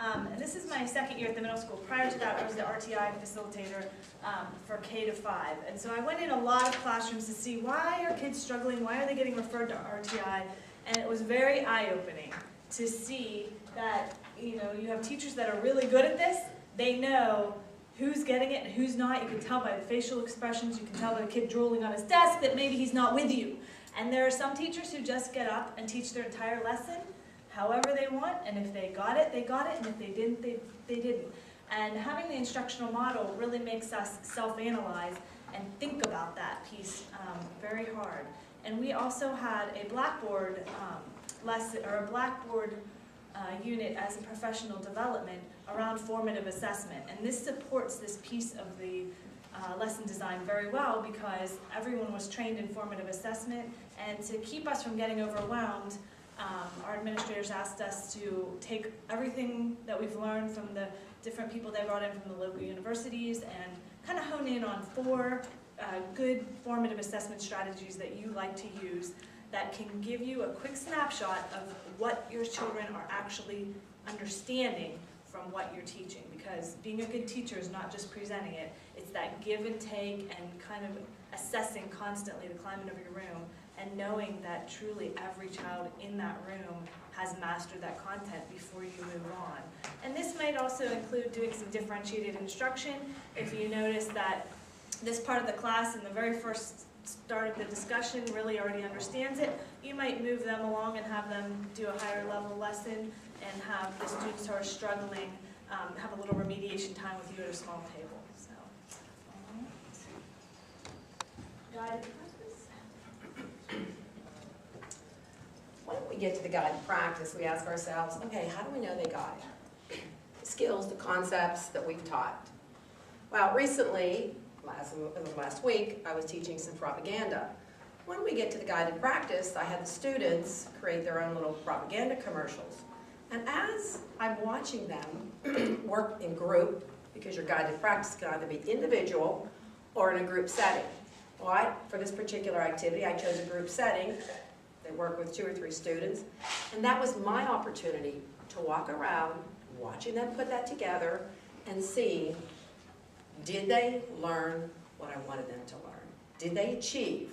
And this is my second year at the middle school. Prior to that, I was the RTI facilitator for K to 5. And so I went in a lot of classrooms to see why are kids struggling, why are they getting referred to RTI, and it was very eye-opening to see that you have teachers that are really good at this. They know who's getting it and who's not. You can tell by the facial expressions. You can tell by the kid drooling on his desk that maybe he's not with you. And there are some teachers who just get up and teach their entire lesson however they want, and if they got it, they got it, and if they didn't, they didn't. And having the instructional model really makes us self-analyze and think about that piece very hard. And we also had a Blackboard lesson, or a Blackboard unit as a professional development around formative assessment. And this supports this piece of the lesson design very well because everyone was trained in formative assessment, and to keep us from getting overwhelmed, our administrators asked us to take everything that we've learned from the different people they brought in from the local universities and kind of hone in on 4 good formative assessment strategies that you like to use that can give you a quick snapshot of what your children are actually understanding from what you're teaching. Because being a good teacher is not just presenting it, it's that give and take and kind of assessing constantly the climate of your room and knowing that truly every child in that room has mastered that content before you move on. And this might also include doing some differentiated instruction. If you notice that this part of the class in the very first start of the discussion really already understands it, you might move them along and have them do a higher level lesson and have the students who are struggling have a little remediation time with you at a small table. So, guided practice. When we get to the guided practice, we ask ourselves, okay, how do we know they got it? The skills, the concepts that we've taught. Well, recently, last week, I was teaching some propaganda. When we get to the guided practice, I had the students create their own little propaganda commercials. And as I'm watching them work in group, because your guided practice can either be individual or in a group setting. Well, for this particular activity, I chose a group setting. They work with 2 or 3 students. And that was my opportunity to walk around, watching them put that together and see, did they learn what I wanted them to learn? Did they achieve?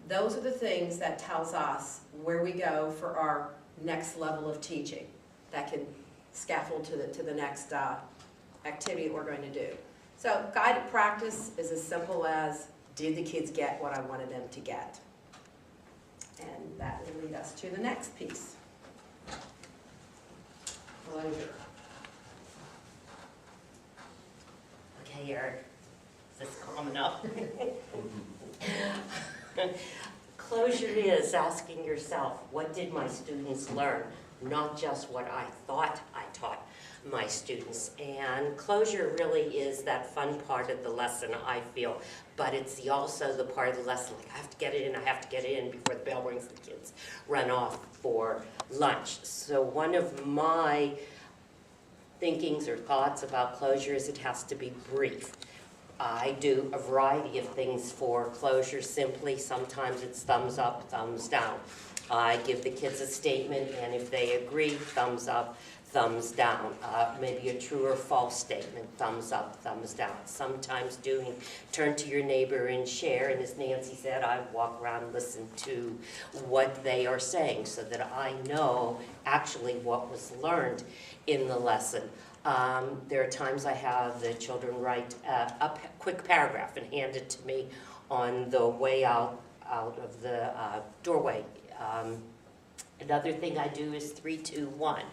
Those are the things that tells us where we go for our next level of teaching that can scaffold to the next activity we're going to do. So guided practice is as simple as, did the kids get what I wanted them to get? And that will lead us to the next piece. Closure. Okay, Eric, is this calm enough? Closure is asking yourself, what did my students learn? Not just what I thought I taught my students. And closure really is that fun part of the lesson, I feel, but it's also the part of the lesson, like I have to get it in, I have to get it in before the bell rings, the kids run off for lunch. So one of my thinkings or thoughts about closure is it has to be brief. I do a variety of things for closure simply. Sometimes it's thumbs up, thumbs down. I give the kids a statement, and if they agree, thumbs up, thumbs down. Maybe a true or false statement, thumbs up, thumbs down. Sometimes doing turn to your neighbor and share, and as Nancy said, I walk around and listen to what they are saying so that I know actually what was learned in the lesson. There are times I have the children write a quick paragraph and hand it to me on the way out of the doorway. Another thing I do is 3, 2, 1.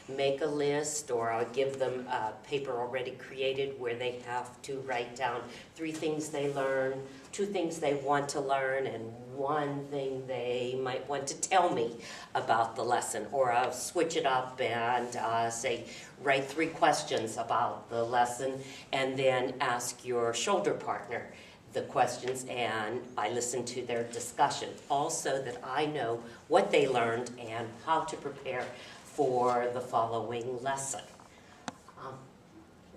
Make a list, or I'll give them a paper already created where they have to write down 3 things they learn, 2 things they want to learn, and 1 thing they might want to tell me about the lesson. Or I'll switch it up and say, write 3 questions about the lesson, and then ask your shoulder partner the questions, and I listen to their discussion. Also that I know what they learned and how to prepare for the following lesson.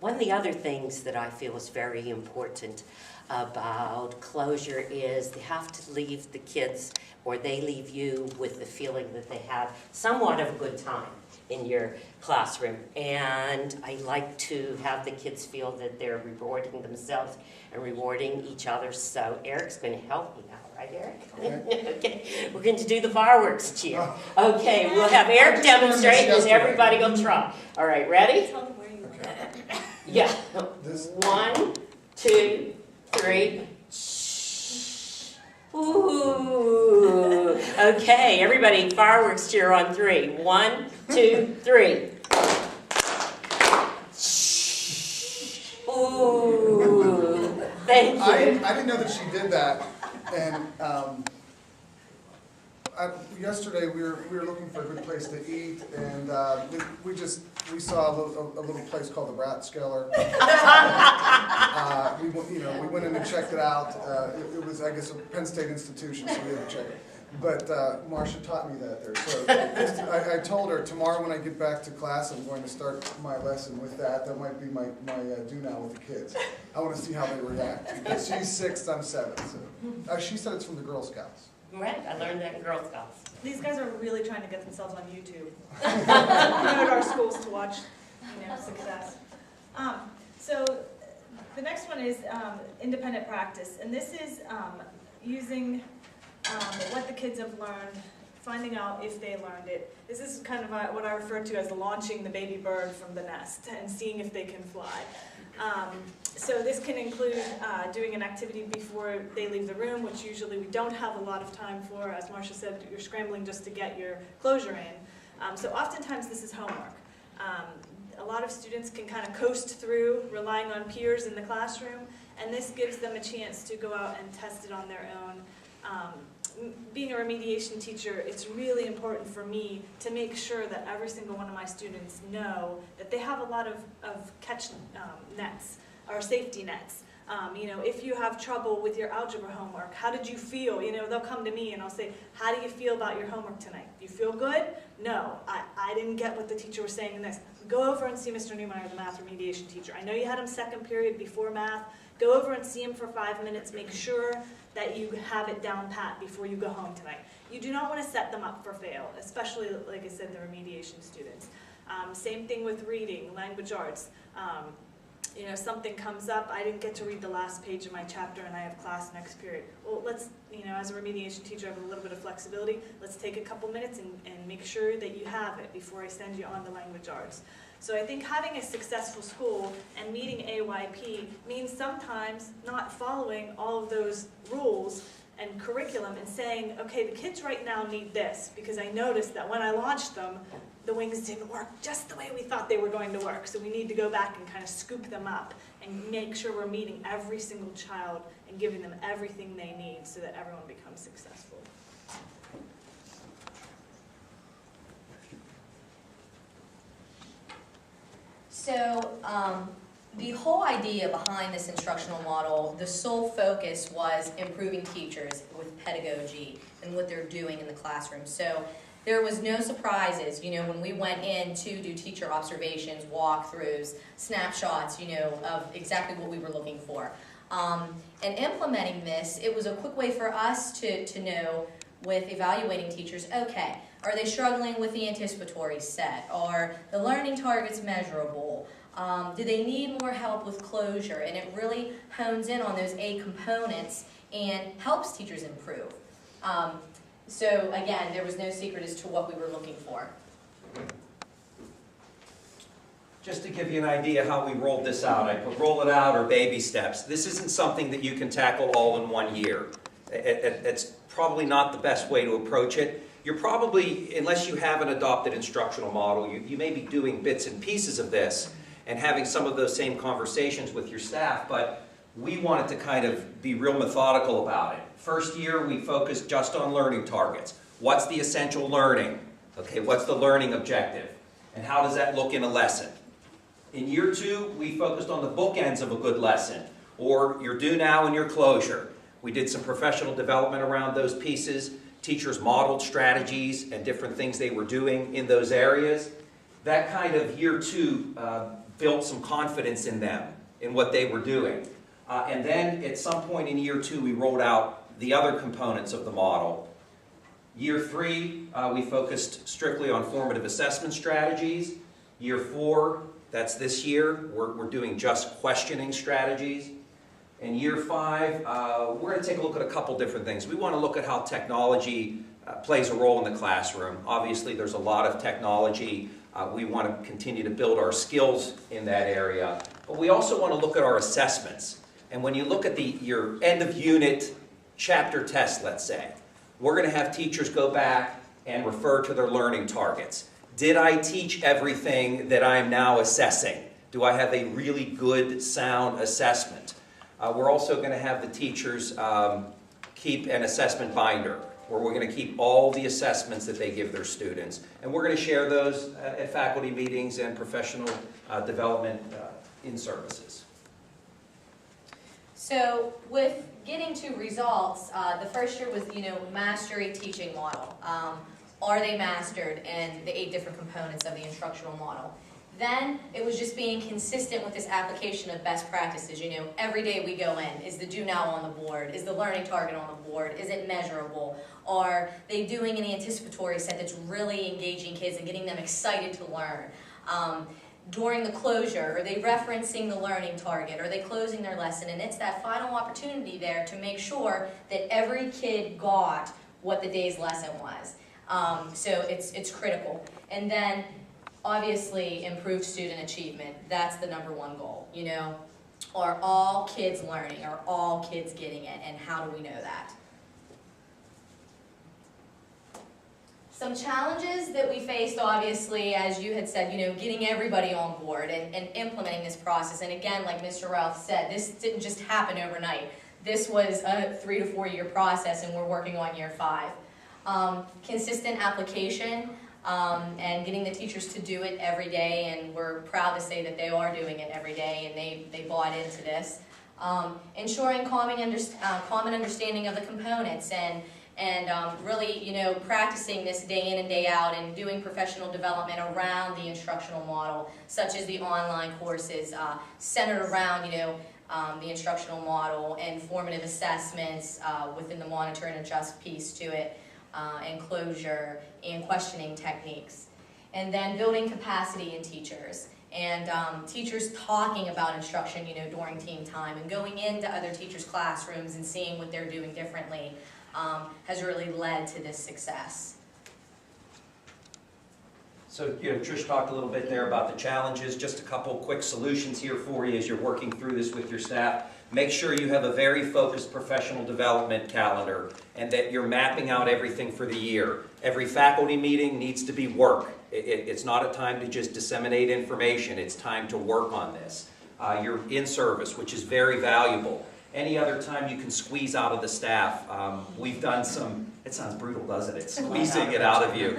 One of the other things that I feel is very important about closure is they have to leave the kids, or they leave you with the feeling that they had somewhat of a good time in your classroom. And I like to have the kids feel that they're rewarding themselves and rewarding each other. So Eric's going to help me now, right, Eric? Okay. Okay, we're going to do the fireworks cheer. Okay, we'll have Eric demonstrate and yesterday. Everybody will try. All right, ready? Tell them where you were. Okay. Yeah. This- 1, 2, 3. Ooh. Okay, everybody, fireworks cheer on 3. 1, 2, 3. Ooh. Thank you. I didn't know that she did that, and yesterday we were looking for a good place to eat, and we saw a little place called the Rathskeller. We went in and checked it out. It was, I guess, a Penn State institution, so we had to check it. But Marcia taught me that there. So I told her tomorrow when I get back to class, I'm going to start my lesson with that. That might be my do now with the kids. I want to see how they react. Because she's 6th, I'm 7th. So. She said it's from the Girl Scouts. Right, I learned that in Girl Scouts. These guys are really trying to get themselves on YouTube. Promote our schools to watch, success. So the next one is independent practice, and this is using what the kids have learned, finding out if they learned it. This is kind of what I refer to as launching the baby bird from the nest and seeing if they can fly. So this can include doing an activity before they leave the room, which usually we don't have a lot of time for. As Marcia said, you're scrambling just to get your closure in. So oftentimes this is homework. A lot of students can kind of coast through relying on peers in the classroom, and this gives them a chance to go out and test it on their own. Being a remediation teacher, it's really important for me to make sure that every single one of my students know that they have a lot of catch nets or safety nets. If you have trouble with your algebra homework, how did you feel? They'll come to me and I'll say, how do you feel about your homework tonight? Do you feel good? No, I didn't get what the teacher was saying in this. Go over and see Mr. Newmeyer, the math remediation teacher. I know you had him second period before math. Go over and see him for 5 minutes. Make sure that you have it down pat before you go home tonight. You do not want to set them up for fail, especially, like I said, the remediation students. Same thing with reading, language arts. Something comes up, I didn't get to read the last page of my chapter and I have class next period. Well, let's, as a remediation teacher, I have a little bit of flexibility. Let's take a couple minutes and make sure that you have it before I send you on to language arts. So I think having a successful school and meeting AYP means sometimes not following all of those rules and curriculum and saying, okay, the kids right now need this, because I noticed that when I launched them, the wings didn't work just the way we thought they were going to work. So we need to go back and kind of scoop them up and make sure we're meeting every single child and giving them everything they need so that everyone becomes successful. So the whole idea behind this instructional model, the sole focus was improving teachers with pedagogy and what they're doing in the classroom. So there was no surprises, when we went in to do teacher observations, walkthroughs, snapshots, of exactly what we were looking for. And implementing this, it was a quick way for us to know with evaluating teachers, okay, are they struggling with the anticipatory set? Are the learning targets measurable? Do they need more help with closure? And it really hones in on those 8 components and helps teachers improve. So again, there was no secret as to what we were looking for. Just to give you an idea how we rolled this out, I put roll it out or baby steps. This isn't something that you can tackle all in 1 year. It's probably not the best way to approach it. You're probably, unless you have an adopted instructional model, you may be doing bits and pieces of this and having some of those same conversations with your staff, but we wanted to kind of be real methodical about it. First year, we focused just on learning targets. What's the essential learning? Okay, what's the learning objective? And how does that look in a lesson? In year 2, we focused on the bookends of a good lesson, or your do now and your closure. We did some professional development around those pieces. Teachers modeled strategies and different things they were doing in those areas. That kind of year 2 built some confidence in them, in what they were doing. And then at some point in year 2, we rolled out the other components of the model. Year 3, we focused strictly on formative assessment strategies. Year 4, that's this year, we're doing just questioning strategies. In year 5, we're going to take a look at a couple different things. We want to look at how technology plays a role in the classroom. Obviously, there's a lot of technology. We want to continue to build our skills in that area. But we also want to look at our assessments. And when you look at your end of unit chapter test, let's say, we're going to have teachers go back and refer to their learning targets. Did I teach everything that I am now assessing? Do I have a really good, sound assessment? We're also going to have the teachers keep an assessment binder where we're going to keep all the assessments that they give their students. And we're going to share those at faculty meetings and professional development in services. So with getting to results, the first year was, mastery teaching model. Are they mastered in the 8 different components of the instructional model? Then it was just being consistent with this application of best practices. Every day we go in, is the do now on the board? Is the learning target on the board? Is it measurable? Are they doing an anticipatory set that's really engaging kids and getting them excited to learn? During the closure, are they referencing the learning target? Are they closing their lesson? And it's that final opportunity there to make sure that every kid got what the day's lesson was. So it's critical. And then, obviously, improved student achievement. That's the #1 goal. Are all kids learning? Are all kids getting it? And how do we know that? Some challenges that we faced, obviously, as you had said, getting everybody on board and implementing this process. And again, like Mr. Ralph said, this didn't just happen overnight. This was a 3 to 4 year process, and we're working on year 5. Consistent application and getting the teachers to do it every day, and we're proud to say that they are doing it every day, and they bought into this. Ensuring common understanding of the components and really, practicing this day in and day out and doing professional development around the instructional model, such as the online courses centered around, the instructional model and formative assessments within the monitor and adjust piece to it, and closure and questioning techniques. And then building capacity in teachers and teachers talking about instruction, during team time and going into other teachers' classrooms and seeing what they're doing differently. Has really led to this success. So, Trish talked a little bit there about the challenges. Just a couple quick solutions here for you as you're working through this with your staff. Make sure you have a very focused professional development calendar and that you're mapping out everything for the year. Every faculty meeting needs to be work. It's not a time to just disseminate information. It's time to work on this. You're in service, which is very valuable. Any other time you can squeeze out of the staff. We've done some, it sounds brutal, doesn't it? Squeezing it out of you.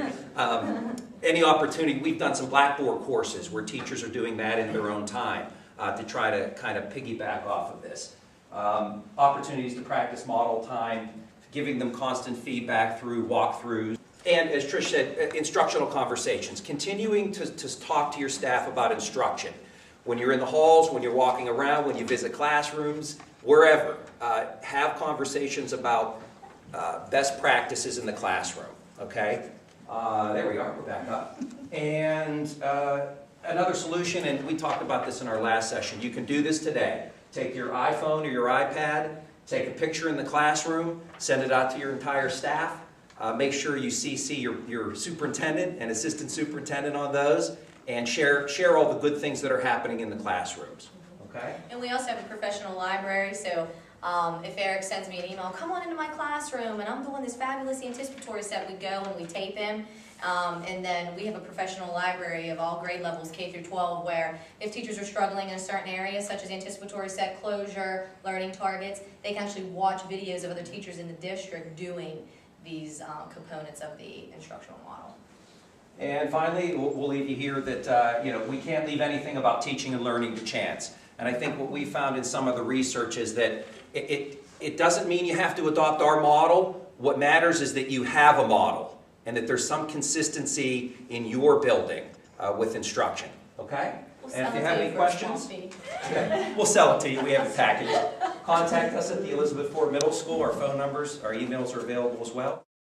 Any opportunity, we've done some Blackboard courses where teachers are doing that in their own time to try to kind of piggyback off of this. Opportunities to practice model time, giving them constant feedback through walkthroughs. And as Trish said, instructional conversations. Continuing to talk to your staff about instruction. When you're in the halls, when you're walking around, when you visit classrooms, wherever, have conversations about best practices in the classroom, okay? There we are, we're back up. And another solution, and we talked about this in our last session, you can do this today. Take your iPhone or your iPad, take a picture in the classroom, send it out to your entire staff. Make sure you CC your superintendent and assistant superintendent on those, and share all the good things that are happening in the classrooms. Okay. And we also have a professional library, so if Eric sends me an email, come on into my classroom, and I'm doing this fabulous anticipatory set, we go and we tape him. And then we have a professional library of all grade levels, K through 12, where if teachers are struggling in a certain area, such as anticipatory set, closure, learning targets, they can actually watch videos of other teachers in the district doing these components of the instructional model. And finally, we'll leave you here that we can't leave anything about teaching and learning to chance. And I think what we found in some of the research is that it doesn't mean you have to adopt our model. What matters is that you have a model and that there's some consistency in your building with instruction. Okay? And if you have any questions, Fee. okay, we'll sell it to you. We have a package. Contact us at the Elizabeth Ford Middle School. Our phone numbers, our emails are available as well.